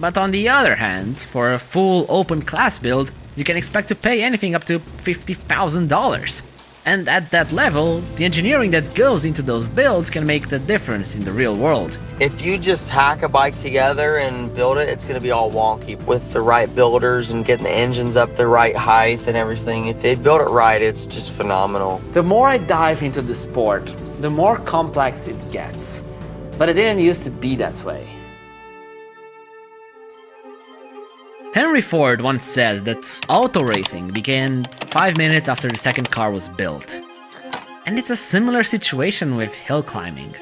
But on the other hand, for a full open class build, you can expect to pay anything up to $50,000. And at that level, the engineering that goes into those builds can make the difference in the real world. If you just hack a bike together and build it, it's going to be all wonky. With the right builders and getting the engines up the right height and everything, if they build it right, it's just phenomenal. The more I dive into the sport, the more complex it gets. But it didn't used to be that way. Henry Ford once said that auto racing began 5 minutes after the second car was built. And it's a similar situation with hill climbing.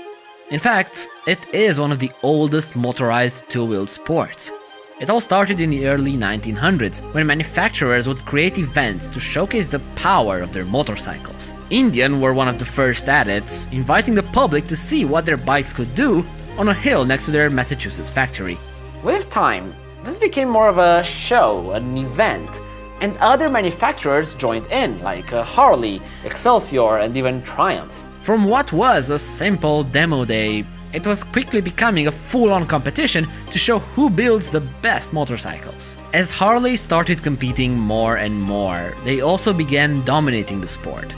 In fact, it is one of the oldest motorized two-wheeled sports. It all started in the early 1900s, when manufacturers would create events to showcase the power of their motorcycles. Indian were one of the first at it, inviting the public to see what their bikes could do on a hill next to their Massachusetts factory. With time, this became more of a show, an event, and other manufacturers joined in, like Harley, Excelsior, and even Triumph. From what was a simple demo day, it was quickly becoming a full-on competition to show who builds the best motorcycles. As Harley started competing more and more, they also began dominating the sport.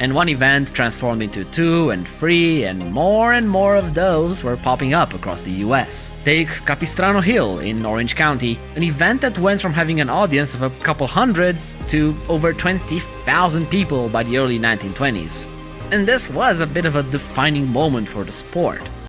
And one event transformed into 2 and 3, and more of those were popping up across the US. Take Capistrano Hill in Orange County, an event that went from having an audience of a couple hundreds to over 20,000 people by the early 1920s. And this was a bit of a defining moment for the sport.